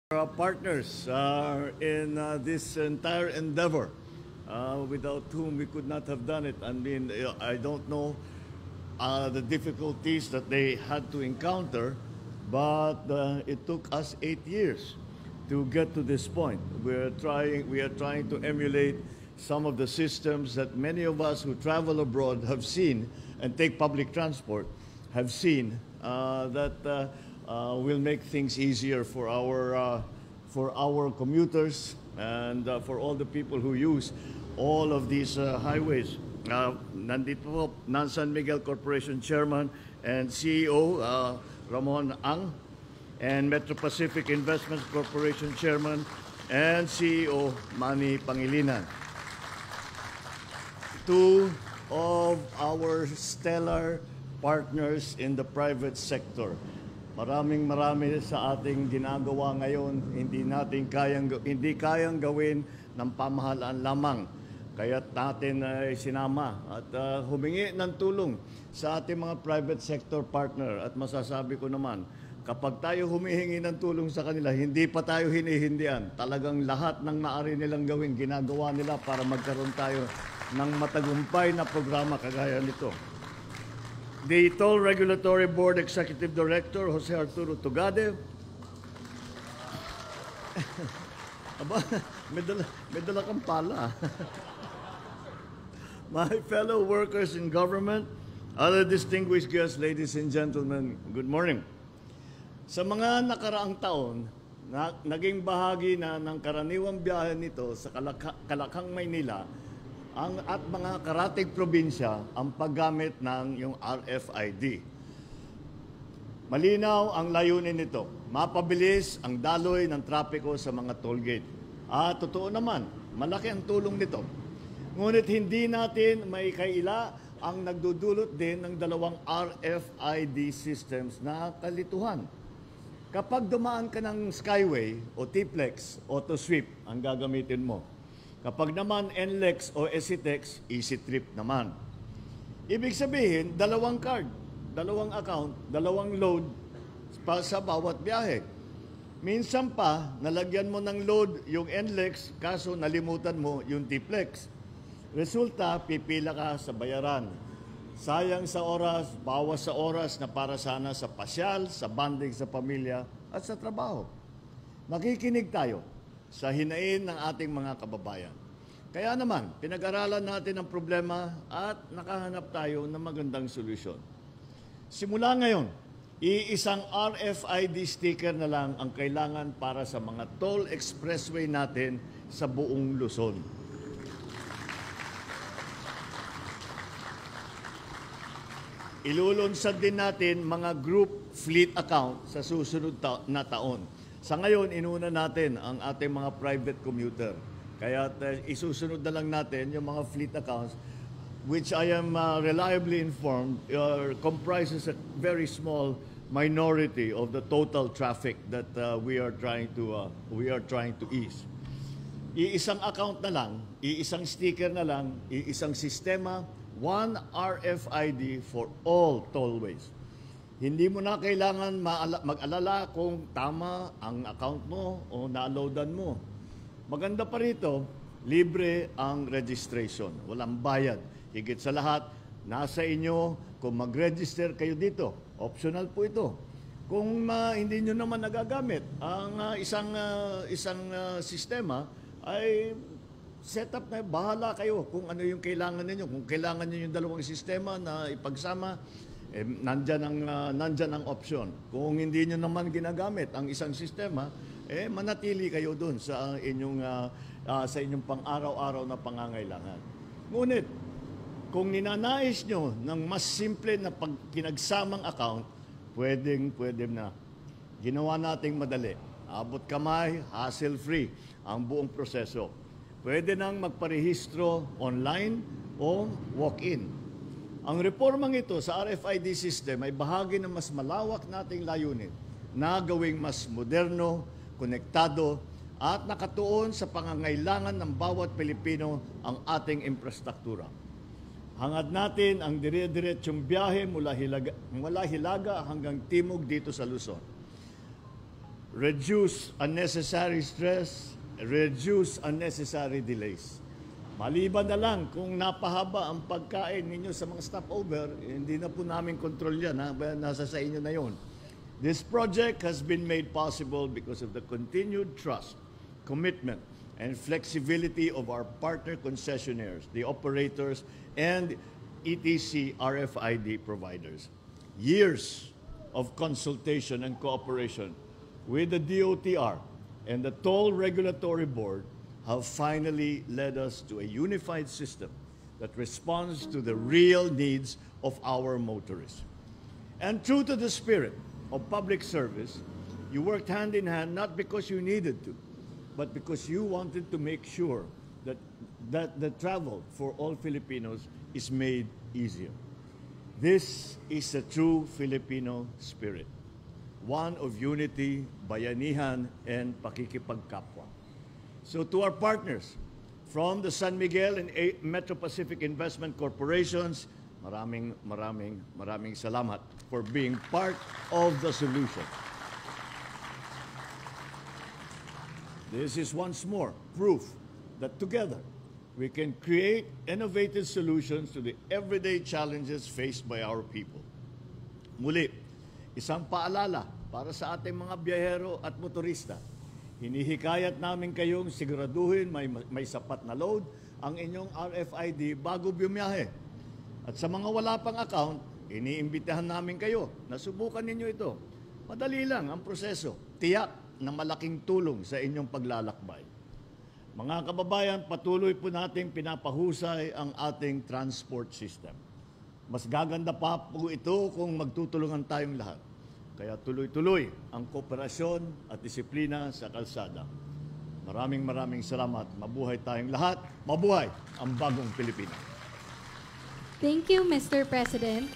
Partners in this entire endeavor, without whom we could not have done it. I mean, I don't know the difficulties that they had to encounter, but it took us 8 years to get to this point. We are trying to emulate some of the systems that many of us who travel abroad have seen and take public transport have seen that will make things easier for our commuters and for all the people who use all of these highways. Nandito po, San Miguel Corporation Chairman and CEO Ramon Ang, and Metro Pacific Investments Corporation Chairman and CEO Manny Pangilinan. Two of our stellar partners in the private sector. Marami sa ating ginagawa ngayon, hindi kayang gawin ng pamahalaan lamang. Kaya't natin sinama at humingi ng tulong sa ating mga private sector partner. At masasabi ko naman, kapag tayo humihingi ng tulong sa kanila, hindi pa tayo hinihindian. Talagang lahat ng maaari nilang gawin, ginagawa nila para magkaroon tayo ng matagumpay na programa kagaya nito. The Toll Regulatory Board Executive Director, Jose Arturo Tugade. Aba, may dala kang pala. My fellow workers in government, other distinguished guests, ladies and gentlemen, good morning. Sa mga nakaraang taon, naging bahagi na ng karaniwang biyahe nito sa Kalakhang, Maynila, at mga karatig probinsya ang paggamit ng yung RFID. Malinaw ang layunin nito, mapabilis ang daloy ng trapiko sa mga toll gate. At totoo naman, malaki ang tulong nito. Ngunit hindi natin may kaila ang nagdudulot din ng dalawang RFID systems na kalituhan. Kapag dumaan ka ng Skyway o T-Plex, Auto Sweep ang gagamitin mo. Kapag naman NLEX o EasyTex, EasyTrip naman. Ibig sabihin, dalawang card, dalawang account, dalawang load sa bawat biyahe. Minsan pa, nalagyan mo ng load yung NLEX, kaso nalimutan mo yung T-Plex. Resulta, pipila ka sa bayaran. Sayang sa oras, bawas sa oras na para sana sa pasyal, sa bonding sa pamilya at sa trabaho. Nakikinig tayo sa hinain ng ating mga kababayan. Kaya naman, pinag-aralan natin ang problema at nakahanap tayo ng magandang solusyon. Simula ngayon, iisang RFID sticker na lang ang kailangan para sa mga toll expressway natin sa buong Luzon. Ilulunsad din natin mga group fleet account sa susunod na taon. Sa ngayon, inuna natin ang ating mga private commuter. Kaya isusunod na lang natin yung mga fleet accounts, which I am reliably informed comprises a very small minority of the total traffic that we are trying to ease. Iisang account na lang, iisang sticker na lang, iisang sistema, one RFID for all tollways. Hindi mo na kailangan mag-alala kung tama ang account mo o na-loadan mo. Maganda pa rito, libre ang registration. Walang bayad. Higit sa lahat, nasa inyo kung mag-register kayo dito. Optional po ito. Kung hindi nyo naman nagagamit ang isang sistema, ay set up na, bahala kayo kung ano yung kailangan ninyo. Kung kailangan nyo yung dalawang sistema na ipagsama, nandyan ang option. Kung hindi nyo naman ginagamit ang isang sistema, manatili kayo dun sa inyong pang-araw-araw na pangangailangan. Ngunit, kung ninanais nyo ng mas simple na pinagsamang account, pwede na. Ginawa nating madali. Abot kamay, hassle-free ang buong proseso. Pwede nang magparehistro online o walk-in. Ang reformang ito sa RFID system ay bahagi ng mas malawak nating layunin na gawing mas moderno, konektado at nakatuon sa pangangailangan ng bawat Pilipino ang ating infrastruktura. Hangad natin ang dire-diretsyong biyahe mula Hilaga hanggang Timog dito sa Luzon. reduce unnecessary stress, reduce unnecessary delays. Maliban na lang kung napahaba ang pagkain ninyo sa mga stopover, hindi na po namin control yan. Nasa sa inyo na yon. This project has been made possible because of the continued trust, commitment, and flexibility of our partner concessionaires, the operators, and ETC RFID providers. Years of consultation and cooperation with the DOTR and the Toll Regulatory Board have finally led us to a unified system that responds to the real needs of our motorists. And true to the spirit of public service, you worked hand in hand not because you needed to, but because you wanted to make sure that the travel for all Filipinos is made easier. This is a true Filipino spirit, one of unity, bayanihan, and pakikipagkapwa. So to our partners from the San Miguel and Metro Pacific Investment Corporations, maraming salamat for being part of the solution. This is once more proof that together we can create innovative solutions to the everyday challenges faced by our people. Muli, isang paalala para sa ating mga biyahero at motorista. Hinihikayat namin kayong siguraduhin may sapat na load ang inyong RFID bago bumiyahe. At sa mga wala pang account, iniimbitahan namin kayo na subukan ninyo ito. Madali lang ang proseso. Tiyak na malaking tulong sa inyong paglalakbay. Mga kababayan, patuloy po nating pinapahusay ang ating transport system. Mas gaganda pa po ito kung magtutulungan tayong lahat. Kaya tuloy-tuloy ang kooperasyon at disiplina sa kalsada. Maraming salamat. Mabuhay tayong lahat. Mabuhay ang bagong Pilipinas. Thank you, Mr. President.